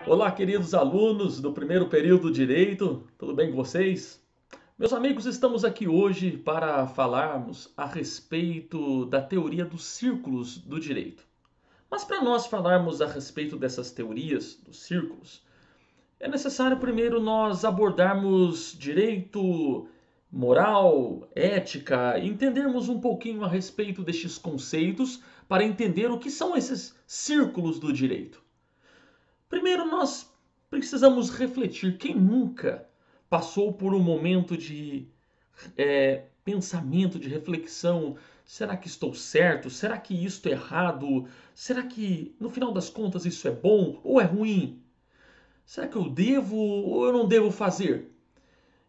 Olá, queridos alunos do primeiro período Direito, tudo bem com vocês? Meus amigos, estamos aqui hoje para falarmos a respeito da teoria dos círculos do direito. Mas para nós falarmos a respeito dessas teorias dos círculos, é necessário primeiro nós abordarmos direito, moral, ética, e entendermos um pouquinho a respeito destes conceitos para entender o que são esses círculos do direito. Primeiro, nós precisamos refletir. Quem nunca passou por um momento de pensamento, de reflexão? Será que estou certo? Será que isto é errado? Será que, no final das contas, isso é bom ou é ruim? Será que eu devo ou eu não devo fazer?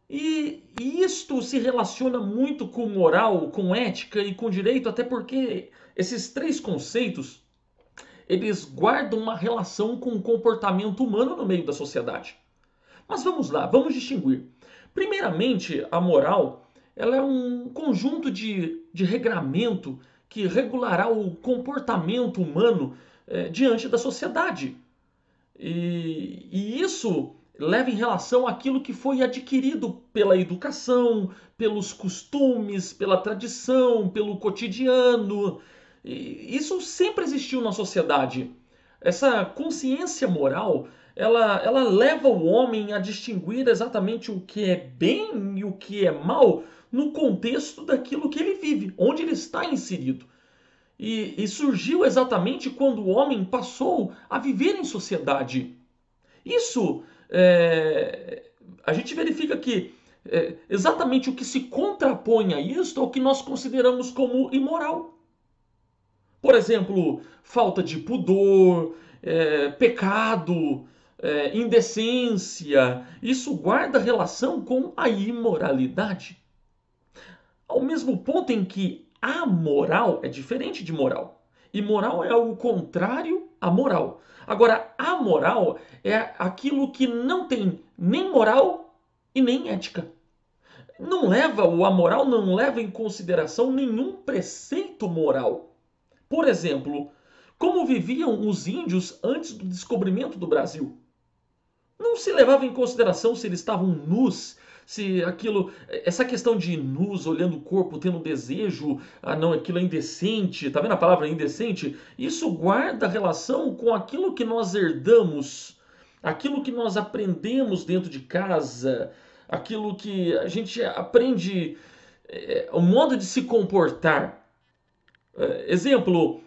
E isto se relaciona muito com moral, com ética e com direito, até porque esses três conceitos eles guardam uma relação com o comportamento humano no meio da sociedade. Mas vamos lá, vamos distinguir. Primeiramente, a moral ela é um conjunto de regramento que regulará o comportamento humano diante da sociedade. E isso leva em relação àquilo que foi adquirido pela educação, pelos costumes, pela tradição, pelo cotidiano. E isso sempre existiu na sociedade. Essa consciência moral, ela leva o homem a distinguir exatamente o que é bem e o que é mal no contexto daquilo que ele vive, onde ele está inserido. E surgiu exatamente quando o homem passou a viver em sociedade. Isso, a gente verifica que exatamente o que se contrapõe a isto é o que nós consideramos como imoral. Por exemplo, falta de pudor, pecado, indecência. Isso guarda relação com a imoralidade. Ao mesmo ponto em que amoral é diferente de moral. E moral é algo contrário à moral. Agora, amoral é aquilo que não tem nem moral e nem ética. O amoral não leva em consideração nenhum preceito moral. Por exemplo, como viviam os índios antes do descobrimento do Brasil? Não se levava em consideração se eles estavam nus, se aquilo, essa questão de nus, olhando o corpo, tendo desejo, não, aquilo é indecente, tá vendo a palavra indecente? Isso guarda relação com aquilo que nós herdamos, aquilo que nós aprendemos dentro de casa, aquilo que a gente aprende, o modo de se comportar. Exemplo,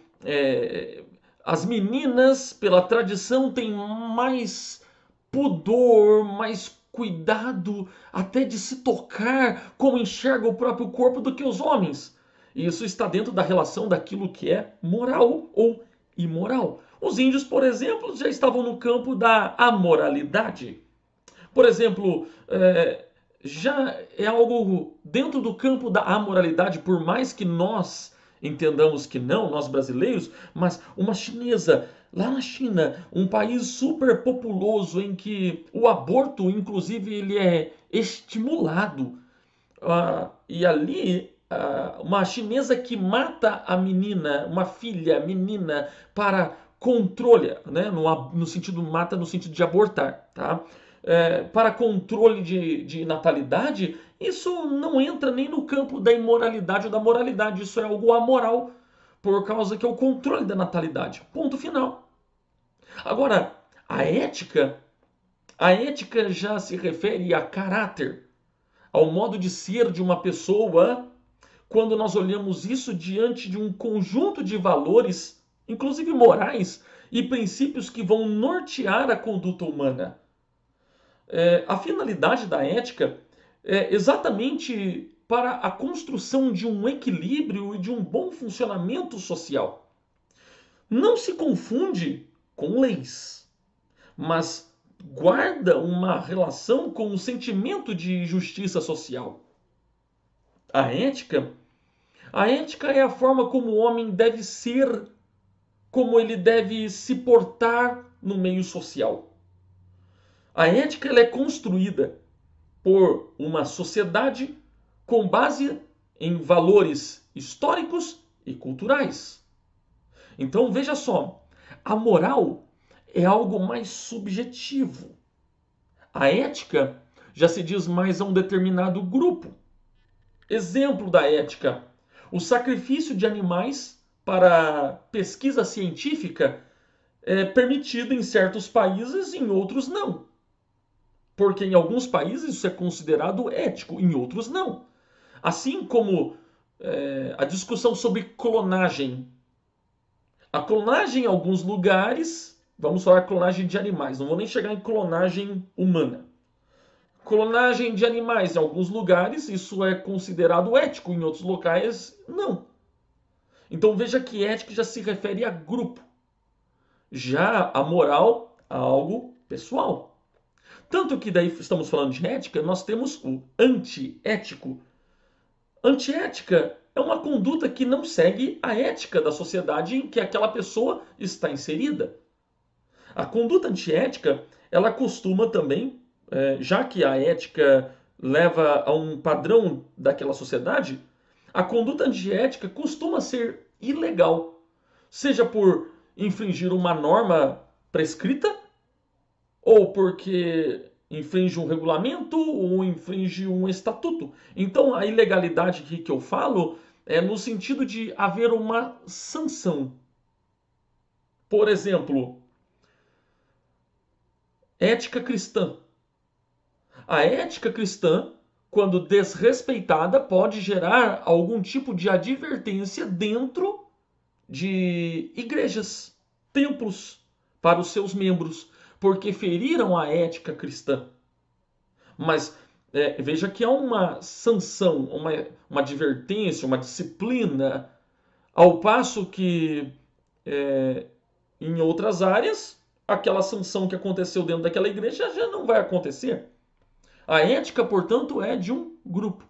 as meninas, pela tradição, têm mais pudor, mais cuidado até de se tocar, como enxerga o próprio corpo, do que os homens. E isso está dentro da relação daquilo que é moral ou imoral. Os índios, por exemplo, já estavam no campo da amoralidade. Por exemplo, já é algo dentro do campo da amoralidade, por mais que nós entendamos que não, nós brasileiros, mas uma chinesa lá na China, um país super populoso em que o aborto, inclusive, ele é estimulado. E ali, uma chinesa que mata a menina, uma filha menina, para controle, né? No sentido mata no sentido de abortar, tá? Para controle de natalidade, isso não entra nem no campo da imoralidade ou da moralidade. Isso é algo amoral, por causa que é o controle da natalidade. Ponto final. Agora, a ética já se refere a caráter, ao modo de ser de uma pessoa, quando nós olhamos isso diante de um conjunto de valores, inclusive morais, e princípios que vão nortear a conduta humana. A finalidade da ética é exatamente para a construção de um equilíbrio e de um bom funcionamento social. Não se confunde com leis, mas guarda uma relação com o sentimento de justiça social. A ética, a ética é a forma como o homem deve ser, como ele deve se portar no meio social. A ética ela é construída por uma sociedade com base em valores históricos e culturais. Então veja só, a moral é algo mais subjetivo. A ética já se diz mais a um determinado grupo. Exemplo da ética: o sacrifício de animais para pesquisa científica é permitido em certos países, em outros não. Porque em alguns países isso é considerado ético, em outros não. Assim como a discussão sobre clonagem. A clonagem em alguns lugares, vamos falar clonagem de animais, não vou nem chegar em clonagem humana. Clonagem de animais em alguns lugares, isso é considerado ético, em outros locais, não. Então veja que ética já se refere a grupo. Já a moral, a algo pessoal. Tanto que daí estamos falando de ética, nós temos o antiético. Antiética é uma conduta que não segue a ética da sociedade em que aquela pessoa está inserida. A conduta antiética, ela costuma também, já que a ética leva a um padrão daquela sociedade, a conduta antiética costuma ser ilegal, seja por infringir uma norma prescrita, ou porque infringe um regulamento, ou infringe um estatuto. Então, a ilegalidade que eu falo é no sentido de haver uma sanção. Por exemplo, ética cristã. A ética cristã, quando desrespeitada, pode gerar algum tipo de advertência dentro de igrejas, templos, para os seus membros, porque feriram a ética cristã. Mas veja que há uma sanção, uma advertência, uma disciplina, ao passo que em outras áreas, aquela sanção que aconteceu dentro daquela igreja já não vai acontecer. A ética, portanto, é de um grupo.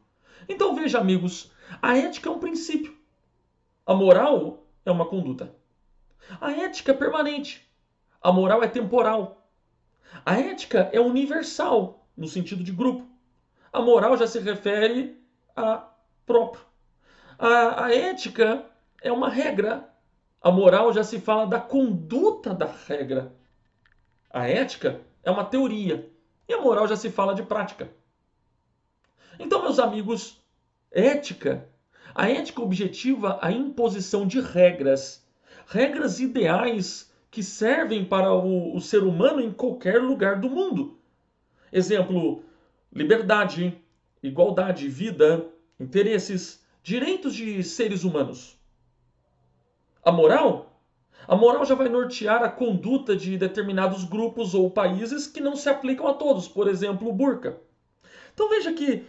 Então veja, amigos, a ética é um princípio. A moral é uma conduta. A ética é permanente. A moral é temporal. A ética é universal, no sentido de grupo. A moral já se refere a próprio. A ética é uma regra. A moral já se fala da conduta da regra. A ética é uma teoria. E a moral já se fala de prática. Então, meus amigos, a ética objetiva a imposição de regras. Regras ideais que servem para o ser humano em qualquer lugar do mundo. Exemplo, liberdade, igualdade, vida, interesses, direitos de seres humanos. A moral? A moral já vai nortear a conduta de determinados grupos ou países que não se aplicam a todos, por exemplo, o burca. Então veja que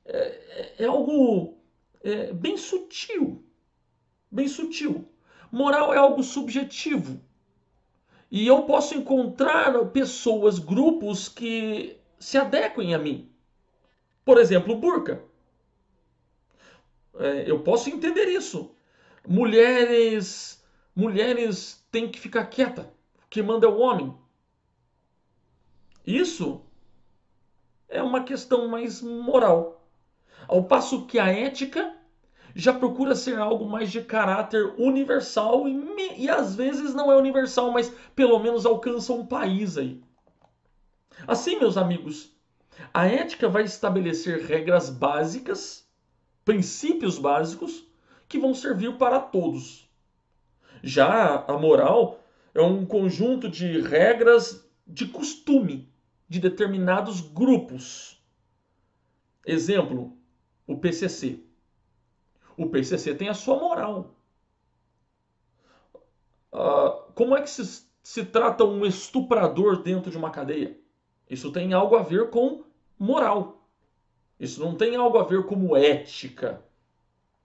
é algo bem sutil. Bem sutil. Moral é algo subjetivo. E eu posso encontrar pessoas, grupos que se adequem a mim. Por exemplo, o burca. Eu posso entender isso. Mulheres têm que ficar quieta. O que manda é o homem. Isso é uma questão mais moral. Ao passo que a ética já procura ser algo mais de caráter universal e às vezes não é universal, mas pelo menos alcança um país aí. Assim, meus amigos, a ética vai estabelecer regras básicas, princípios básicos, que vão servir para todos. Já a moral é um conjunto de regras de costume de determinados grupos. Exemplo, o PCC. O PCC tem a sua moral. Como é que se trata um estuprador dentro de uma cadeia? Isso tem algo a ver com moral. Isso não tem algo a ver como ética.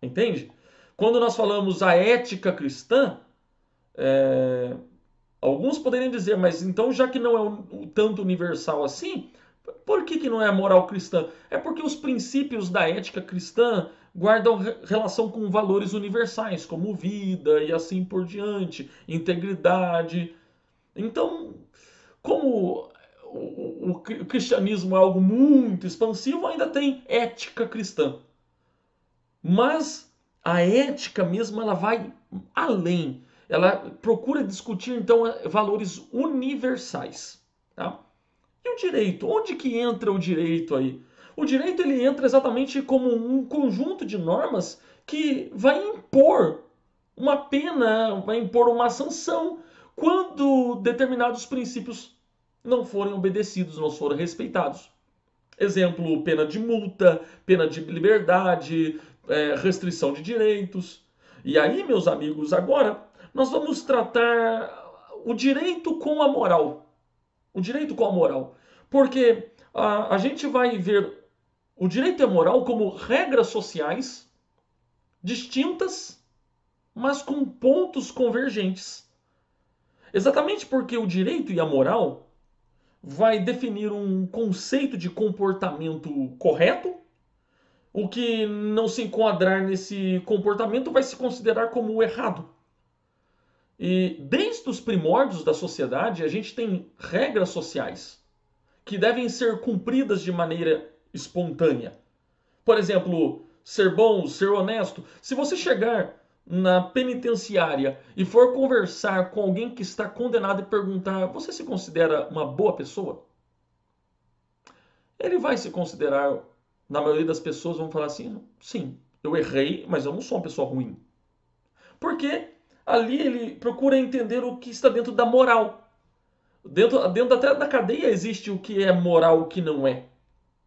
Entende? Quando nós falamos a ética cristã, alguns poderiam dizer, mas então já que não é tanto universal assim, por que não é moral cristã? É porque os princípios da ética cristã guardam relação com valores universais, como vida e assim por diante, integridade. Então, como o cristianismo é algo muito expansivo, ainda tem ética cristã. Mas a ética mesmo ela vai além. Ela procura discutir, então, valores universais. Tá? E o direito? Onde que entra o direito aí? O direito ele entra exatamente como um conjunto de normas que vai impor uma pena, vai impor uma sanção quando determinados princípios não forem obedecidos, não forem respeitados. Exemplo, pena de multa, pena de liberdade, restrição de direitos. E aí, meus amigos, agora nós vamos tratar o direito com a moral. O direito com a moral. Porque a gente vai ver o direito e a moral como regras sociais distintas, mas com pontos convergentes. Exatamente porque o direito e a moral vai definir um conceito de comportamento correto. O que não se enquadrar nesse comportamento vai se considerar como errado. E desde os primórdios da sociedade, a gente tem regras sociais que devem ser cumpridas de maneira espontânea. Por exemplo, ser bom, ser honesto. Se você chegar na penitenciária e for conversar com alguém que está condenado e perguntar: você se considera uma boa pessoa? Ele vai se considerar, na maioria das pessoas vão falar assim: sim, eu errei, mas eu não sou uma pessoa ruim. Porque ali ele procura entender o que está dentro da moral. Dentro até da cadeia existe o que é moral e o que não é.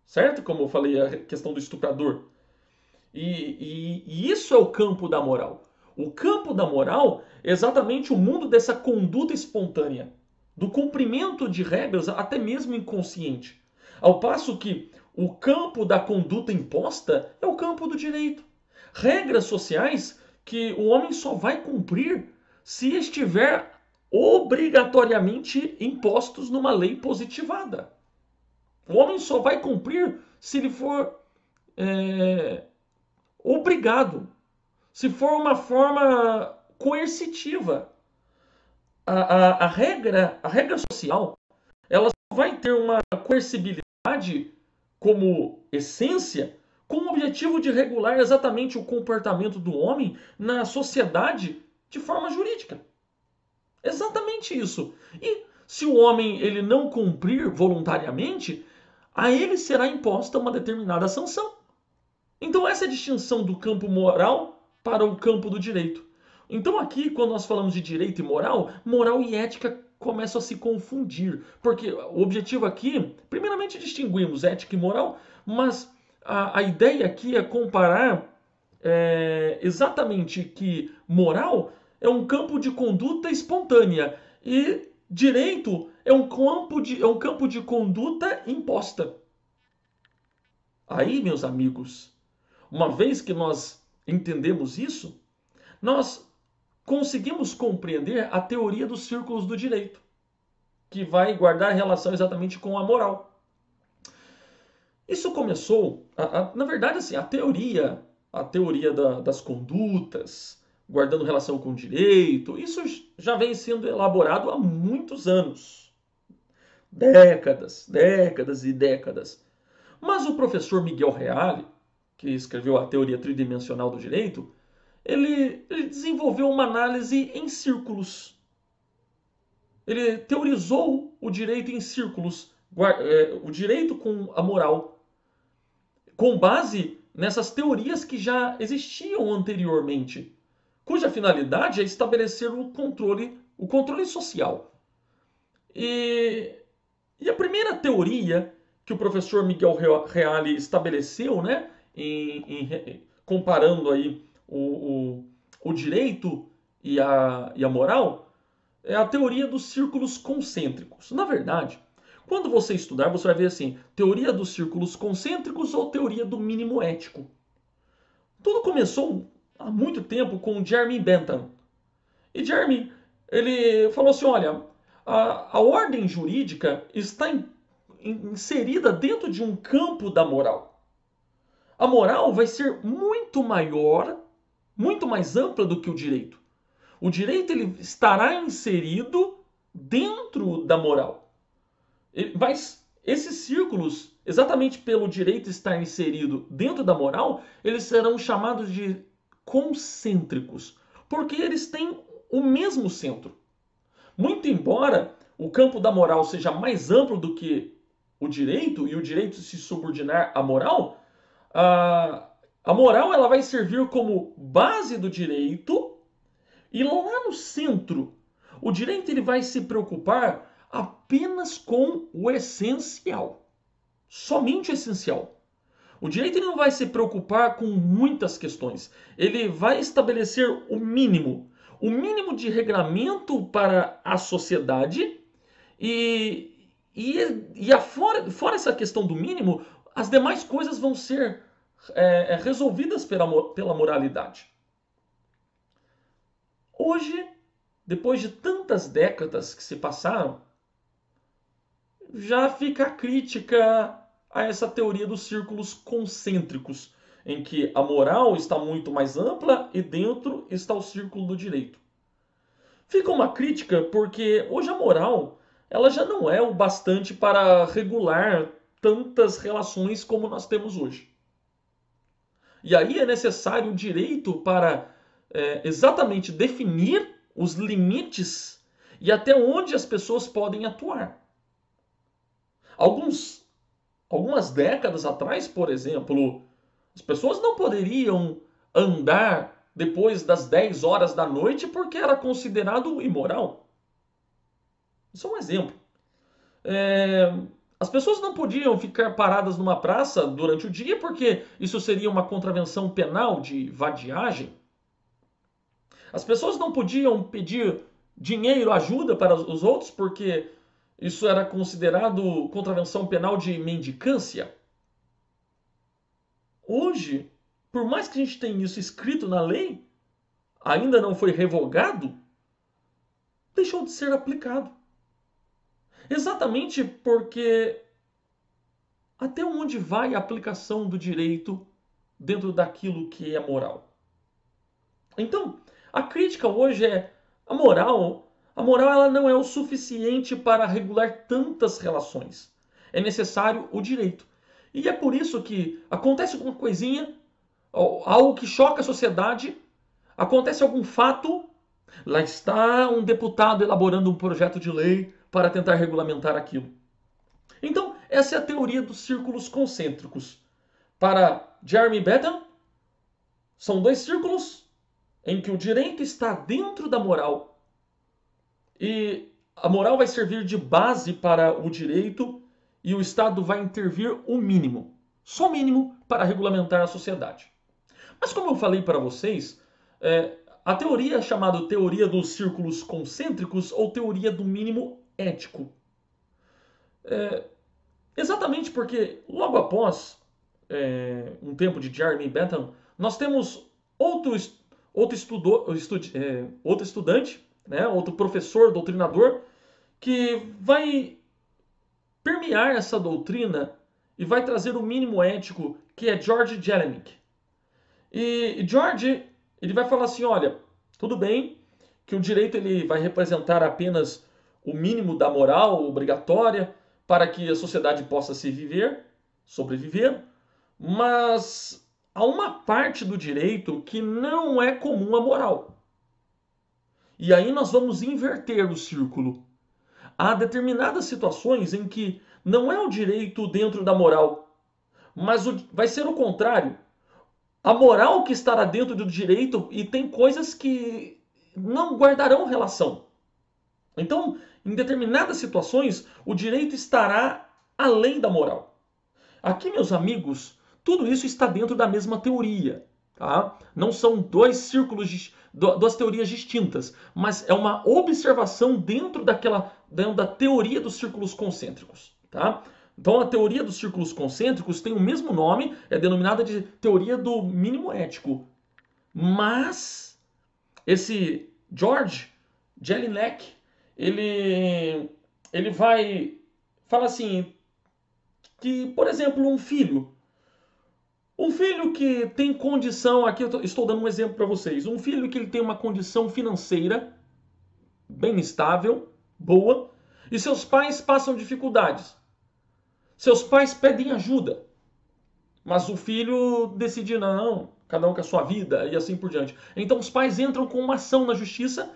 Certo? Como eu falei, a questão do estuprador. E isso é o campo da moral. O campo da moral é exatamente o mundo dessa conduta espontânea, do cumprimento de regras, até mesmo inconsciente. Ao passo que o campo da conduta imposta é o campo do direito. Regras sociais que o homem só vai cumprir se estiver obrigatoriamente impostos numa lei positivada. O homem só vai cumprir se ele for obrigado, se for uma forma coercitiva. A regra social, ela só vai ter uma coercibilidade como essência com o objetivo de regular exatamente o comportamento do homem na sociedade de forma jurídica. Exatamente isso. E se o homem ele não cumprir voluntariamente, a ele será imposta uma determinada sanção. Então essa é a distinção do campo moral para o campo do direito. Então aqui, quando nós falamos de direito e moral, moral e ética começam a se confundir. Porque o objetivo aqui, primeiramente distinguimos ética e moral, mas a ideia aqui é comparar exatamente que moral é um campo de conduta espontânea e direito é um campo de conduta imposta. Aí, meus amigos, uma vez que nós entendemos isso, nós conseguimos compreender a teoria dos círculos do direito, que vai guardar relação exatamente com a moral. Isso começou, na verdade, assim, a teoria das condutas, guardando relação com o direito, isso já vem sendo elaborado há muitos anos. Décadas, décadas e décadas. Mas o professor Miguel Reale, que escreveu a teoria tridimensional do direito, ele desenvolveu uma análise em círculos. Ele teorizou o direito em círculos, o direito com a moral, com base nessas teorias que já existiam anteriormente, cuja finalidade é estabelecer o controle social. E a primeira teoria que o professor Miguel Reale estabeleceu, né, comparando aí o direito e a moral, é a teoria dos círculos concêntricos. Na verdade, quando você estudar, você vai ver assim, teoria dos círculos concêntricos ou teoria do mínimo ético. Tudo começou há muito tempo com Jeremy Bentham. E Jeremy, ele falou assim, olha, a ordem jurídica está inserida dentro de um campo da moral. A moral vai ser muito maior, muito mais ampla do que o direito. O direito ele estará inserido dentro da moral. Mas esses círculos, exatamente pelo direito estar inserido dentro da moral, eles serão chamados de concêntricos, porque eles têm o mesmo centro. Muito embora o campo da moral seja mais amplo do que o direito, e o direito se subordinar à moral, a moral ela vai servir como base do direito, e lá no centro, o direito ele vai se preocupar apenas com o essencial. Somente o essencial. O direito ele não vai se preocupar com muitas questões. Ele vai estabelecer o mínimo de regramento para a sociedade fora essa questão do mínimo, as demais coisas vão ser resolvidas pela moralidade. Hoje, depois de tantas décadas que se passaram, já fica a crítica a essa teoria dos círculos concêntricos, em que a moral está muito mais ampla e dentro está o círculo do direito. Fica uma crítica porque hoje a moral ela já não é o bastante para regular tantas relações como nós temos hoje. E aí é necessário o direito para exatamente definir os limites e até onde as pessoas podem atuar. Algumas décadas atrás, por exemplo, as pessoas não poderiam andar depois das 10 horas da noite porque era considerado imoral. Isso é um exemplo. As pessoas não podiam ficar paradas numa praça durante o dia porque isso seria uma contravenção penal de vadiagem. As pessoas não podiam pedir dinheiro, ajuda para os outros porque isso era considerado contravenção penal de mendicância. Hoje, por mais que a gente tenha isso escrito na lei, ainda não foi revogado, deixou de ser aplicado. Exatamente porque até onde vai a aplicação do direito dentro daquilo que é moral? Então, a crítica hoje é a moral ela não é o suficiente para regular tantas relações. É necessário o direito. E é por isso que acontece alguma coisinha, algo que choca a sociedade, acontece algum fato, lá está um deputado elaborando um projeto de lei para tentar regulamentar aquilo. Então, essa é a teoria dos círculos concêntricos. Para Jeremy Bentham, são dois círculos em que o direito está dentro da moral e a moral vai servir de base para o direito e o Estado vai intervir o mínimo, só o mínimo para regulamentar a sociedade. Mas como eu falei para vocês, a teoria é chamada teoria dos círculos concêntricos ou teoria do mínimo ético. Exatamente porque logo após um tempo de Jeremy Bentham, nós temos outro estudante, né, outro professor, doutrinador, que vai permear essa doutrina e vai trazer o mínimo ético, que é George Jellinek. E George, ele vai falar assim, olha, tudo bem que o direito ele vai representar apenas o mínimo da moral obrigatória para que a sociedade possa sobreviver, mas há uma parte do direito que não é comum à moral. E aí nós vamos inverter o círculo. Há determinadas situações em que não é o direito dentro da moral, mas vai ser o contrário. A moral que estará dentro do direito e tem coisas que não guardarão relação. Então, em determinadas situações, o direito estará além da moral. Aqui, meus amigos, tudo isso está dentro da mesma teoria. Tá? Não são dois círculos, duas teorias distintas, mas é uma observação dentro da teoria dos círculos concêntricos. Tá? Então a teoria dos círculos concêntricos tem o mesmo nome, é denominada de teoria do mínimo ético. Mas esse George Jellinek, ele vai falar assim, que, por exemplo, um filho que tem condição, aqui eu estou dando um exemplo para vocês, um filho que ele tem uma condição financeira bem estável, boa, e seus pais passam dificuldades. Seus pais pedem ajuda, mas o filho decide não, cada um com a sua vida e assim por diante. Então os pais entram com uma ação na justiça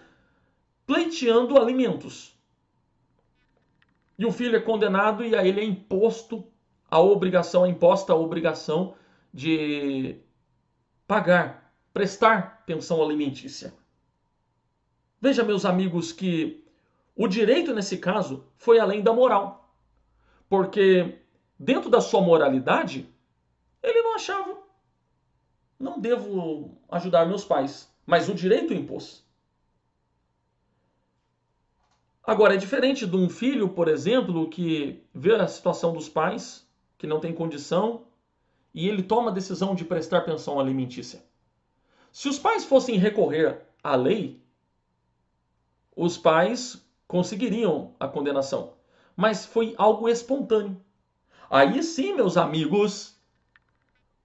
pleiteando alimentos. E o filho é condenado e a ele é imposta a obrigação de pagar, prestar pensão alimentícia. Veja, meus amigos, que o direito nesse caso foi além da moral. Porque dentro da sua moralidade, ele não achava, não devo ajudar meus pais, mas o direito impôs. Agora, é diferente de um filho, por exemplo, que vê a situação dos pais, que não tem condição, e ele toma a decisão de prestar pensão alimentícia. Se os pais fossem recorrer à lei, os pais conseguiriam a condenação. Mas foi algo espontâneo. Aí sim, meus amigos,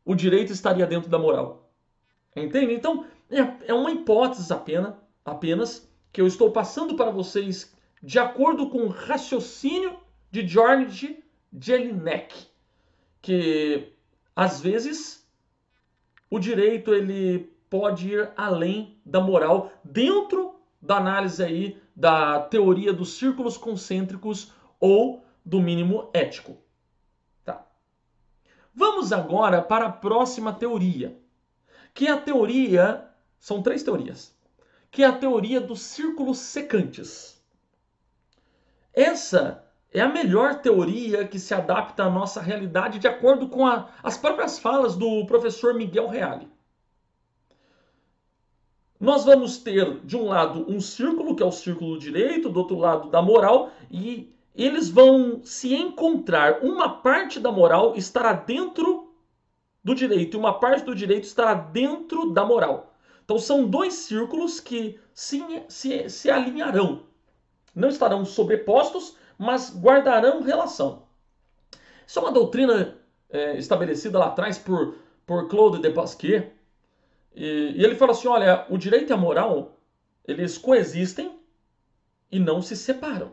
o direito estaria dentro da moral. Entende? Então, é uma hipótese apenas que eu estou passando para vocês de acordo com o raciocínio de George Jelinek, que às vezes o direito ele pode ir além da moral dentro da análise aí da teoria dos círculos concêntricos ou do mínimo ético. Tá. Vamos agora para a próxima teoria, que é a teoria, são 3 teorias, que é a teoria dos círculos secantes. Essa é a melhor teoria que se adapta à nossa realidade de acordo com as próprias falas do professor Miguel Reale. Nós vamos ter, de um lado, um círculo, que é o círculo do direito, do outro lado, da moral, e eles vão se encontrar. Uma parte da moral estará dentro do direito e uma parte do direito estará dentro da moral. Então são 2 círculos que se alinharão. Não estarão sobrepostos, mas guardarão relação. Isso é uma doutrina estabelecida lá atrás por Claude de Pasquier. E ele fala assim, olha, o direito e a moral, eles coexistem e não se separam.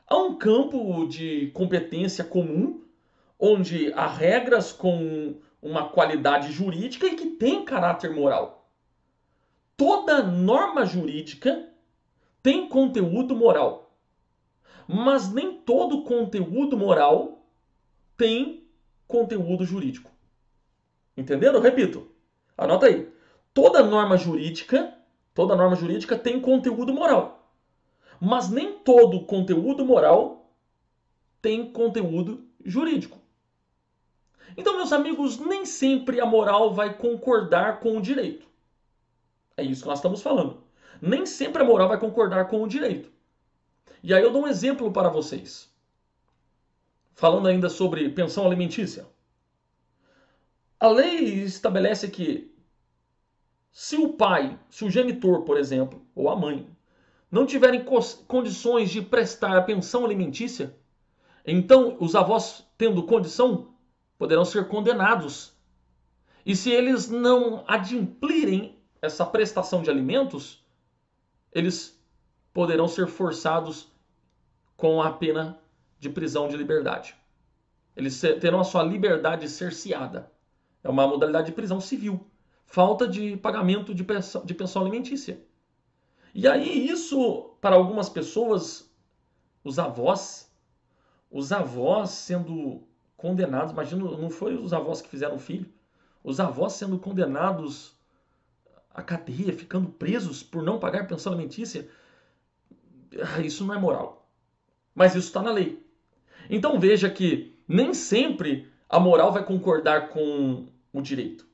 Há um campo de competência comum, onde há regras com uma qualidade jurídica e que tem caráter moral. Toda norma jurídica tem conteúdo moral. Mas nem todo conteúdo moral tem conteúdo jurídico. Entenderam? Repito. Anota aí. Toda norma jurídica tem conteúdo moral. Mas nem todo conteúdo moral tem conteúdo jurídico. Então, meus amigos, nem sempre a moral vai concordar com o direito. É isso que nós estamos falando. Nem sempre a moral vai concordar com o direito. E aí eu dou um exemplo para vocês. Falando ainda sobre pensão alimentícia. A lei estabelece que se o genitor, por exemplo, ou a mãe, não tiverem condições de prestar a pensão alimentícia, então os avós, tendo condição, poderão ser condenados. E se eles não adimplirem essa prestação de alimentos, eles poderão ser forçados com a pena de prisão de liberdade. Eles terão a sua liberdade cerceada. É uma modalidade de prisão civil. Falta de pagamento de pensão alimentícia. E aí isso, para algumas pessoas, os avós sendo condenados, imagina, não foi os avós que fizeram o filho, os avós sendo condenados à cadeia, ficando presos por não pagar pensão alimentícia, isso não é moral. Mas isso está na lei. Então veja que nem sempre a moral vai concordar com o direito.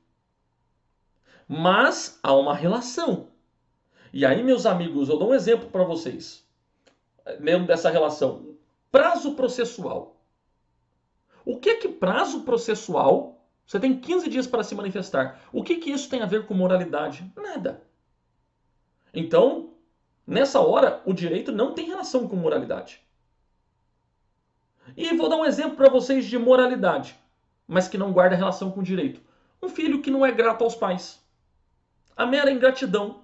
Mas há uma relação. E aí, meus amigos, eu dou um exemplo para vocês. Lembro dessa relação. Prazo processual. O que é que prazo processual? Você tem 15 dias para se manifestar. O que isso tem a ver com moralidade? Nada. Então, nessa hora, o direito não tem relação com moralidade. E vou dar um exemplo para vocês de moralidade, mas que não guarda relação com o direito. Um filho que não é grato aos pais. A mera ingratidão.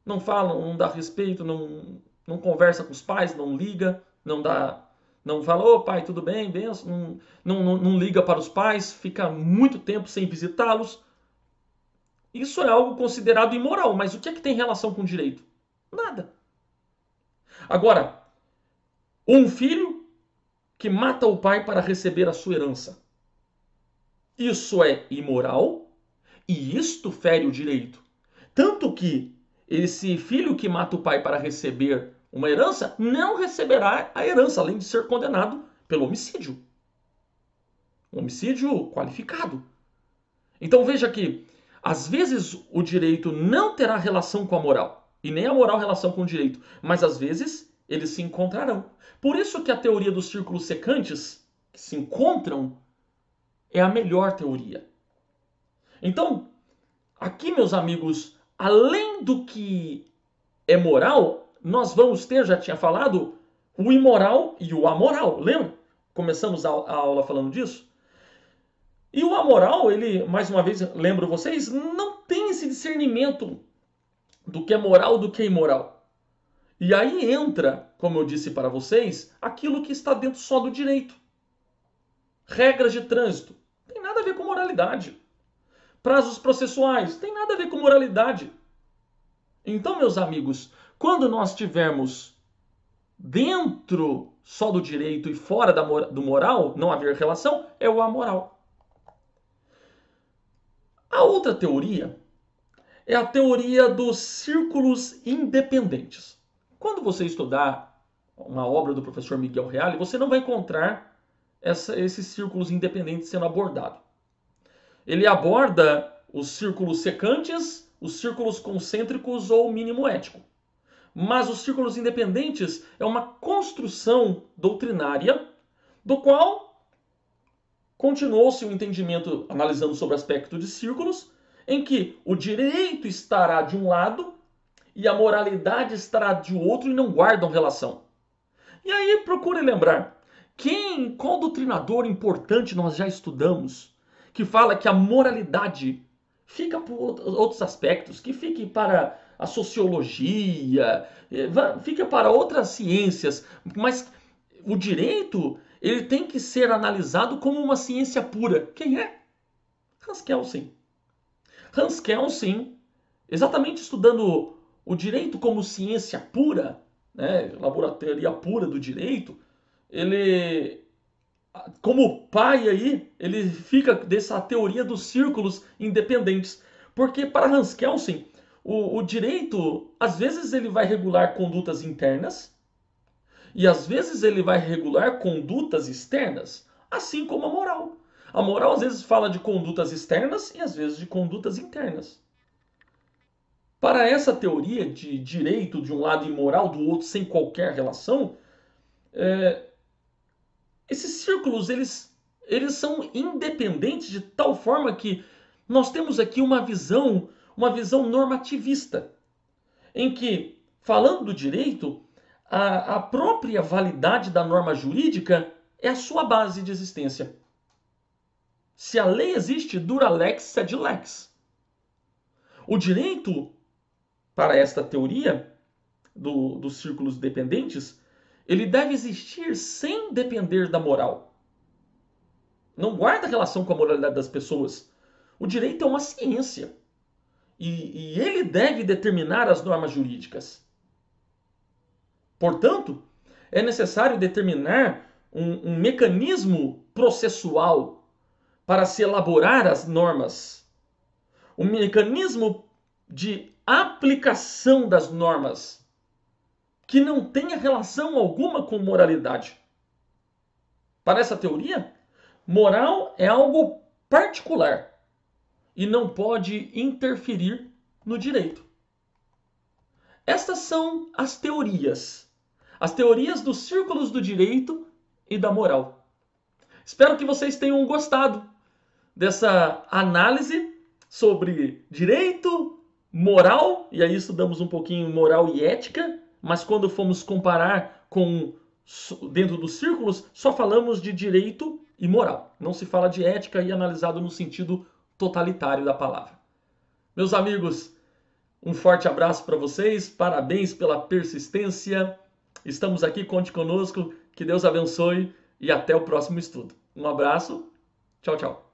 Não fala, não dá respeito, não conversa com os pais, não liga, não fala, ô pai, tudo bem, benção, não liga para os pais, fica muito tempo sem visitá-los. Isso é algo considerado imoral, mas o que é que tem relação com o direito? nada. Agora, um filho que mata o pai para receber a sua herança. Isso é imoral e isto fere o direito. Tanto que esse filho que mata o pai para receber uma herança não receberá a herança, além de ser condenado pelo homicídio. Um homicídio qualificado. Então veja que, às vezes, o direito não terá relação com a moral, e nem a moral relação com o direito, mas às vezes eles se encontrarão. Por isso que a teoria dos círculos secantes, que se encontram, é a melhor teoria. Então, aqui, meus amigos, além do que é moral, nós vamos ter, já tinha falado, o imoral e o amoral. Lembra? Começamos a aula falando disso. E o amoral, ele, mais uma vez, lembro vocês, não tem esse discernimento do que é moral do que é imoral. E aí entra, como eu disse para vocês, aquilo que está dentro só do direito. Regras de trânsito, tem nada a ver com moralidade. Prazos processuais, tem nada a ver com moralidade. Então, meus amigos, quando nós tivermos dentro só do direito e fora do moral, não haver relação, é o amoral. A outra teoria é a teoria dos círculos independentes. Quando você estudar uma obra do professor Miguel Reale, você não vai encontrar esses círculos independentes sendo abordados. Ele aborda os círculos secantes, os círculos concêntricos ou mínimo ético. Mas os círculos independentes é uma construção doutrinária do qual continuou-se o entendimento analisando sobre o aspecto de círculos, em que o direito estará de um lado e a moralidade estará de outro e não guardam relação. E aí procure lembrar, qual doutrinador importante nós já estudamos que fala que a moralidade fica por outros aspectos, que fique para a sociologia, fica para outras ciências, mas o direito ele tem que ser analisado como uma ciência pura. Quem é? Hans Kelsen. Hans Kelsen, exatamente estudando o direito como ciência pura, né, laboratória pura do direito, ele, como pai aí, ele fica dessa teoria dos círculos independentes. Porque para Hans Kelsen, o direito, às vezes ele vai regular condutas internas, e às vezes ele vai regular condutas externas, assim como a moral. A moral às vezes fala de condutas externas e às vezes de condutas internas. Para essa teoria de direito de um lado e moral do outro sem qualquer relação, esses círculos eles são independentes de tal forma que nós temos aqui uma visão normativista, em que, falando do direito, a própria validade da norma jurídica é a sua base de existência. Se a lei existe, dura lex sed lex. O direito, para esta teoria dos círculos dependentes, ele deve existir sem depender da moral. Não guarda relação com a moralidade das pessoas. O direito é uma ciência. E ele deve determinar as normas jurídicas. Portanto, é necessário determinar um mecanismo processual para se elaborar as normas. Um mecanismo de aplicação das normas que não tenha relação alguma com moralidade. Para essa teoria, moral é algo particular e não pode interferir no direito. Estas são as teorias dos círculos do direito e da moral. Espero que vocês tenham gostado dessa análise sobre direito, moral, e aí estudamos um pouquinho moral e ética, mas quando fomos comparar com dentro dos círculos, só falamos de direito e moral. Não se fala de ética e analisado no sentido totalitário da palavra. Meus amigos, um forte abraço para vocês, parabéns pela persistência. Estamos aqui, conte conosco, que Deus abençoe e até o próximo estudo. Um abraço, tchau, tchau.